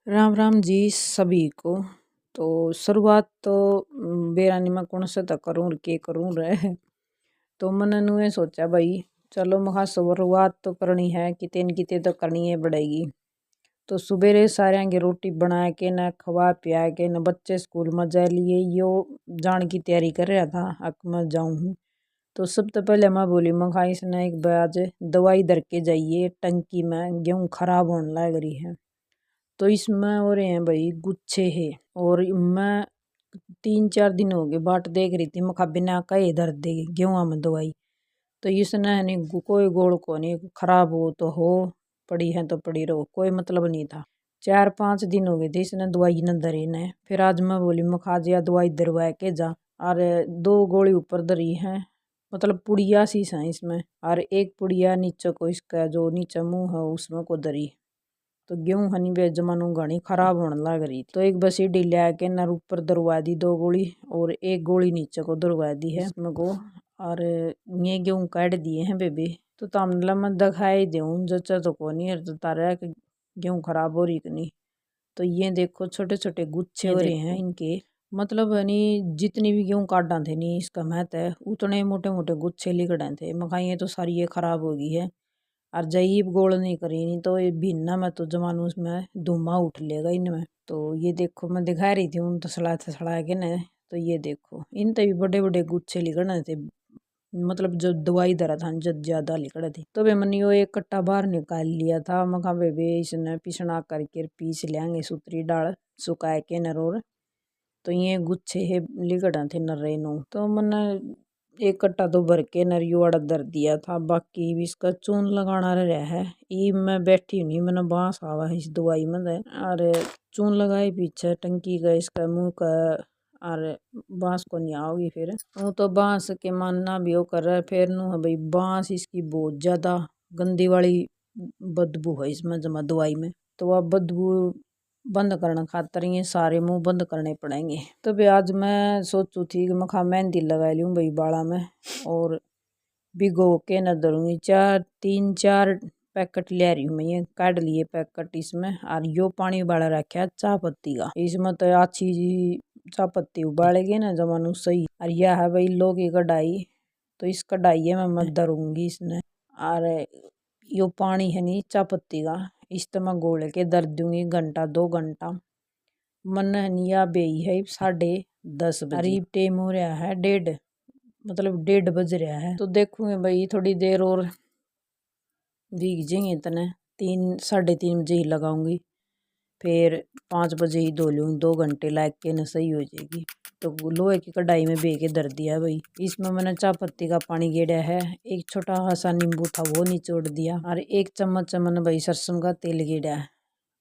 राम राम जी सभी को। तो शुरुआत तो बेरानी में कौन सा तो करूँ और के करूँ रहे। तो मैंने नुए सोचा भाई चलो मखा शुरुआत तो करनी है, किते तो करनी है पड़ेगी। तो सुबेरे सारे की रोटी बना के न खवा पिया के न बच्चे स्कूल में जा लिए यो जान की तैयारी कर रहा था अक मैं जाऊँ हूँ। तो सबसे पहले मैं बोली मखा इसने एक बाज दवाई दर के जाइए, टंकी में गेहूँ खराब होने लग रही है। तो इसमें हो रहे हैं भाई गुच्छे है। और मैं 3-4 दिन हो गए बाट देख रही थी मखा बिना कहे दर्द दे गेहूँ में दवाई। तो इसने नहीं कोई गोल को नहीं, खराब हो तो हो, पड़ी है तो पड़ी रहो, कोई मतलब नहीं था। 4-5 दिन हो गए थे इसने दवाई न धरी ने। फिर आज मैं बोली मखा जी दवाई दरवा के जा। और 2 गोली ऊपर धरी है, मतलब पुड़िया सी है इसमें, और एक पुड़िया नीचे को इसका जो नीचे मुंह है उसमें को धरी। तो गेहूं हनी बे जमानू घनी खराब होने लग रही थी। तो एक बस सीढ़ी ले के नर ऊपर दरवा दी 2 गोली, और एक गोली नीचे को दरवा दी है इसमें को। और ये गेहूं काट दिए हैं बेबे। तो तामला मैं दिखाई दूँ जचा तो को नहीं तो तारा गेहूं खराब हो रही कि नहीं। तो ये देखो छोटे छोटे गुच्छे हो रहे हैं इनके, मतलब नहीं जितनी भी गेहूं काटा थे नहीं इसका महत है उतने मोटे मोटे गुच्छे लिकड़े थे। मखा ये तो सारी ये खराब हो गई है। और जईब गोल नहीं करी नहीं तो ये भिन्ना में तो जमानू में धुआं उठ लेगा इनमें। तो ये देखो मैं दिखा रही थी उन तसला तसला के न। तो ये देखो इन भी बड़े बड़े गुच्छे लिखड़े थे, मतलब जो दवाई दरा था जब ज्यादा लिखड़े थे। तो वे मैंने यो एक कट्टा बाहर निकाल लिया था। मखा वे इसने पिसना करके पीस लेंगे सूत्री डाल सुखा के नरोर। तो ये गुच्छे है लिखड़ा थे नर्रे नो। तो मैंने एक कट्टा तो भर के नरियो अड़ दर दिया था, बाकी भी इसका चून लगाना रहा है। ई मैं बैठी नहीं, मैंने बांस आवा है इस दवाई में और चून लगाए पीछे टंकी का इसका मुंह का। और बांस को नहीं आओगी फिर वो तो बांस के मानना भी वो कर रहा है फिर नु है भाई। बांस इसकी बहुत ज्यादा गंदी वाली बदबू है इसमें जमा दवाई में। तो अब बदबू बंद करना खातर ये सारे मुंह बंद करने पड़ेंगे। तो भी आज मैं सोचू थी कि मैं मेहंदी लगा लूँ भाई बाड़ा में, और भिगो के न धरूंगी। 3-4 पैकेट ले रही हूँ मैं, ये काट लिए पैकेट इसमें। और यो पानी उबाला रखा है चाय पत्ती का, इसमें तो अच्छी चाय पत्ती उबालेगी ना जमानू सही। और यह है भाई लोग की कढ़ाई, तो इस कढ़ाई में मैं धरूंगी इसने। और यो पानी है नी चाय पत्ती का, इस तो मैं घोल के धर दूंगी 1-2 घंटा। मन निया बेई है 10:30 बजे। अरीब टाइम हो रहा है 1:30, मतलब 1:30 बज रहा है। तो देखूंगे भाई थोड़ी देर और भीग जाएंगे इतने, 3-3:30 बजे ही लगाऊंगी। फिर 5 बजे ही धो लूँ, 2 घंटे लाग के न सही हो जाएगी। तो लोहे की कढ़ाई में बे के धर दिया भाई। इसमें मैंने चाय पत्ती का पानी गेड़ा है, एक छोटा सा नींबू था वो निचोड़ दिया, और 1 चम्मच मैंने भाई सरसों का तेल गेड़ा है।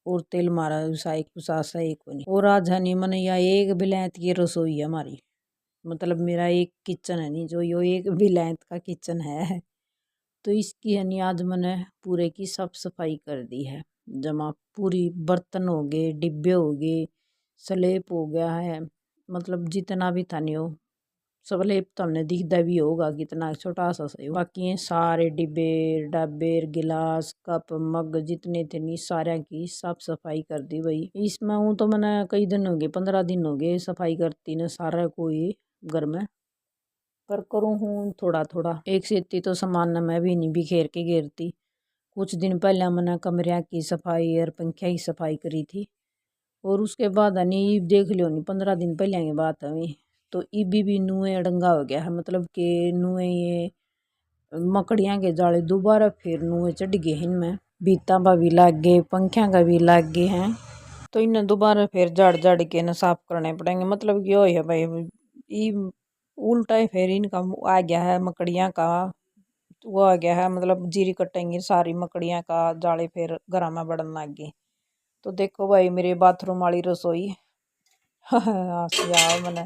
और तेल मारा उसा एक को नहीं। और आज है नहीं मैंने या एक बिलैत की रसोई है हमारी, मतलब मेरा एक किचन है नहीं जो यो एक बिलैत का किचन है। तो इसकी है नहीं आज मैंने पूरे की साफ सफाई कर दी है। जमा पूरी बर्तन हो गए, डिब्बे हो गए, स्लेब हो गया है, मतलब जितना भी था नहीं हो स्लेब तो हमने दिखता भी होगा कितना छोटा सा सही। बाकी ये सारे डिब्बे डब्बे गिलास कप मग जितने थे नहीं सारे की साफ सफाई कर दी भाई। इसमें हूँ तो मैंने कई दिन हो गए, 15 दिन हो गए सफाई करती ने सारा कोई घर में। पर करूँ हूँ थोड़ा थोड़ा, एक से इतनी तो सामान न मैं भी नहीं बिखेर के घेरती। कुछ दिन पहले मैंने कमरिया की सफाई और पंखिया की सफाई करी थी। और उसके बाद नहीं देख लियो नहीं 15 दिन पहले की बात है। तो इबी भी नुए अड़ंगा हो गया है, मतलब कि नुए ये मकड़ियाँ के जाले दोबारा फिर नुए चढ़ गए इनमें, बीता का भी लाग गए पंखिया का भी लाग गए हैं। तो इन्हें दोबारा फिर जड़ जड़ के न साफ करने पड़ेंगे, मतलब कि है भाई ये उल्टा ही फिर इनका आ गया है मकड़ियाँ का। वो आ गया है मतलब जीरी कटेंगी सारी मकड़ियाँ का जाले फिर घर में बढ़न लग गई। तो देखो भाई मेरे बाथरूम वाली रसोई मैंने,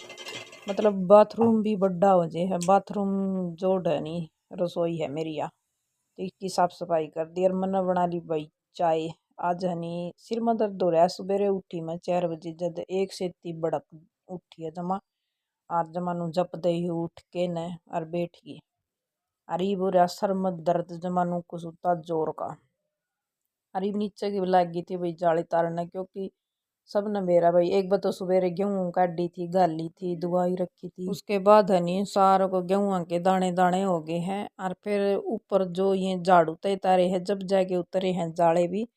मतलब बाथरूम भी बड़ा हो जाए है, बाथरूम जोड़ है नहीं रसोई है मेरी या। तो इसकी साफ सफाई कर दी और मैंने बना ली भाई चाय। आज है नहीं सिर में दर्द हो रहा है, सवेरे उठी मैं 4 बजे जब एक से इतनी बड़क उठी है जमा। और जमानू जप दे उठ के न और बैठ गई। अरे वो रहा सर में दर्द जमानू को सुता जोर का। अरे नीचे की लग गई थी भाई जाली तारने, क्योंकि सब न मेरा भाई। एक बार तो सवेरे गेहूं काटी थी, गाली थी, दुआई रखी थी, उसके बाद है नी सारों को गेहूं के दाने दाने हो गए हैं। और फिर ऊपर जो ये झाड़ू तय तारे है, जब जाके उतरे हैं जाले भी,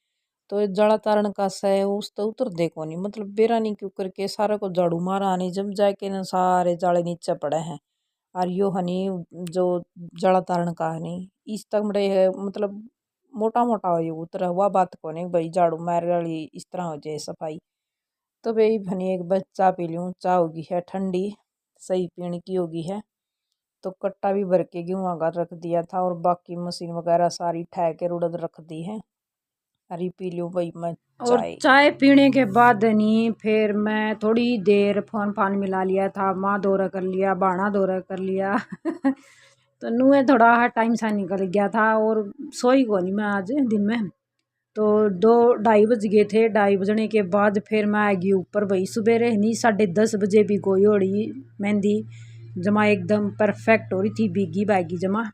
तो ये जड़ा तारण का सह उस तो उतर देखो नहीं, मतलब बेरानी क्यों करके सारा को झाड़ू मारा नहीं, जब जाके न सारे जाले नीचे पड़े हैं। और यो हनी जो जड़ा तारण का हनी इस तक मरे है, मतलब मोटा मोटा हो ये उतरा हुआ बात को नहीं भाई, झाड़ू मार वाली इस तरह हो जाए सफाई। तो भाई भनी एक बार चाय पी लूँ, चाय होगी है ठंडी, सही पीने की होगी है। तो कट्टा भी भर के गेहूँ का रख दिया था, और बाकी मशीन वगैरह सारी ठह के उड़द रख दी है। अरे पी लूँ भाई मैं और चाय। चाय पीने के बाद नहीं फिर मैं थोड़ी देर फोन फान मिला लिया था, माँ दौरा कर लिया, बाणा दौरा कर लिया तो नुए थोड़ा टाइम सा निकल गया था, और सोई को नहीं मैं आज दिन में। तो 2-2:30 बज गए थे। 2:30 बजने के बाद फिर मैं आ गई ऊपर भाई। सुबह नहीं 10:30 बजे भी कोई होड़ी मेहंदी जमा एकदम परफेक्ट हो रही थी, भीगी बैगी जमा।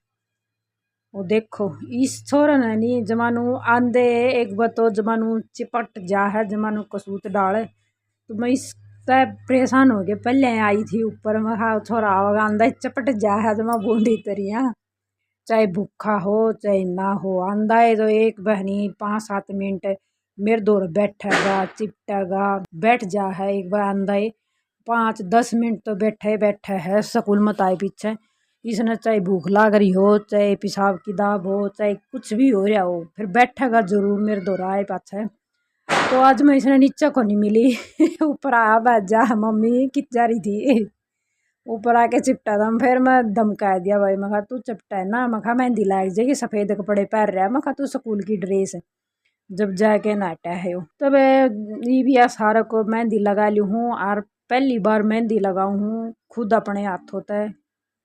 वो देखो इस छोरा ने नहीं जमानू आंदे एक बार तो जमानू चिपट जा है, जमानू कसूत डाले। तो मैं इस परेशान हो गए, पहले आई थी ऊपर, मैं हाँ छोरा आवागा आंदा चपट जा है जमा बूंदी तरिया, चाहे भूखा हो चाहे ना हो आंदा है। तो एक बहनी 5-7 मिनट मेरे दौर बैठेगा, चिपटेगा, बैठ जा है एक बार आंदा है। 5-10 मिनट तो बैठे बैठे है, स्कूल मत आए पीछे। इसने चाहे भूख लाग रही हो, चाहे पेशाब की दाब हो, चाहे कुछ भी हो रहा हो, फिर बैठेगा जरूर मेरे दौर आए पाछे। तो आज मैं इसने नीचे को नहीं मिली ऊपर आया बैठ जा मम्मी कित जा रही थी, ऊपर आके चिपटा था। फिर मैं धमका दिया भाई, मैं कहा तू चिपटा है ना, मैं कहा मेहंदी लाग जाएगी, सफेद कपड़े पहन रहा है, मैं कहा तू स्कूल की ड्रेस है जब जाके नाटा है वो। तब ये भी सारा को मेहंदी लगा ली हूँ, और पहली बार मेहंदी लगाऊ हूँ खुद अपने हाथ होता है,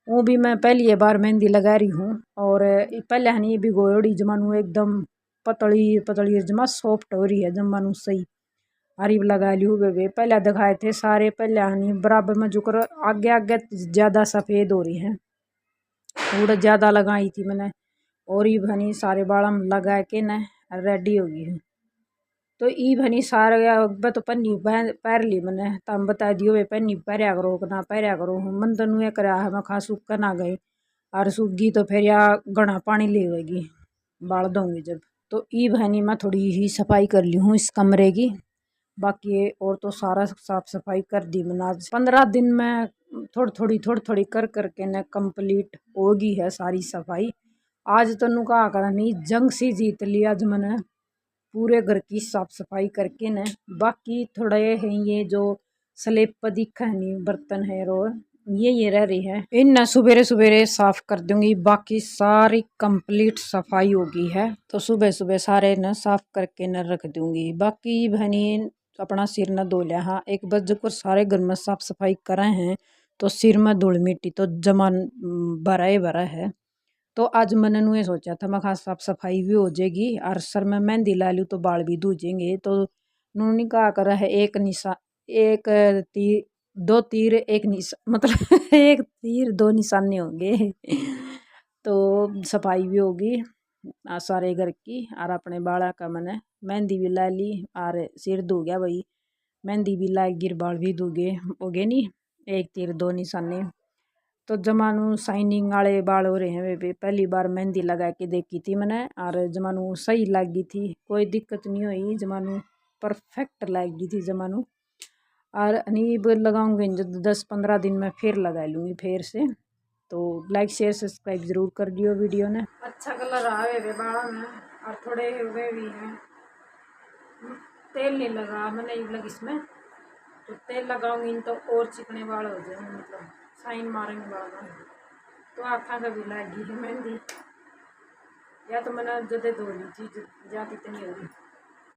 वो भी मैं पहली बार मेहंदी लगा रही हूँ। और पहले हनी भी गोयड़ी जमानू एकदम पतली पतली जमा सॉफ्ट हो रही है जमानू सही। अरीब लगा ली हूँ बेबे, पहले दिखाए थे सारे, पहले हनी बराबर में जुकर आगे आगे ज़्यादा सफ़ेद हो रही हैं, थोड़ा ज़्यादा लगाई थी मैंने। और ये भनी सारे बाल में लगा के न रेडी हो गई है। तो ई भनी सारे तो पन्नी पैर ली मैंने, तम बता दियो वे पन्नी पैरिया करो ना पैरिया करो, मन तो नुए करा है मैं खा सूख ना गई, और सूखी तो फिर या घना पानी लेगी बाल दूंगी जब। तो ई भनी मैं थोड़ी ही सफाई कर ली हूँ इस कमरे की, बाकी और तो सारा साफ सफाई कर दी मैंने। आज 15 दिन में थोड़ी थोड़ी कर करके न कंप्लीट होगी है सारी सफाई। आज तो नुका करा नहीं जंग सी जीत लिया आज मैंने पूरे घर की साफ सफाई करके न। बाकी थोड़े हैं ये जो स्लेब पर दिखा है नहीं बर्तन है रो, ये रह रही है, इन न सुबेरे सुबेरे साफ कर दूंगी, बाकी सारी कंप्लीट सफाई होगी है। तो सुबह सुबह सारे न साफ करके न रख दूंगी। बाकी बहनी अपना सिर न धो लिया, हाँ एक बज को सारे घर में साफ सफाई करे हैं, तो सिर में धूल मिट्टी तो जमा भरा ही भरा है। तो आज मैंने नुए सोचा था मैं खास साफ सफाई भी हो जाएगी, और सर में मेहंदी ला लूँ तो बाल भी धुजेंगे। तो उन्होंने कहा कर है एक निशा एक तीर दो तीर एक निशा मतलब एक तीर दो निशाने होंगे तो सफाई भी होगी सारे घर की, और अपने बाला का मैंने मेहंदी भी ला ली, और सिर धो गया भाई, मेहंदी भी ला गिर बाल भी धोगे हो गए नहीं, एक तीर दो निशाने। तो जमानू शाइनिंग वाले बाल हो रहे हैं वे भी, पहली बार मेहंदी लगा के देखी थी मैंने, और जमानू सही लगी थी, कोई दिक्कत नहीं हुई, जमानू परफेक्ट लगी थी जमानू। और नीब लगाऊंगी जब 10-15 दिन में फिर लगा लूँगी फिर से। तो लाइक शेयर सब्सक्राइब जरूर कर दियो वीडियो ने। अच्छा कलर आए वे बालों में, और थोड़े हुए भी हैं, तेल नहीं लगा मैंने लग इसमें, तो तेल लगाऊंगी तो और चिकने बाल हो जाएंगे, मतलब साइन मारेंगे बाल में। तो आँखा का भी लगी है मेहंदी, या तो मैंने जदे धो ली थी, जाती इतनी हो रही।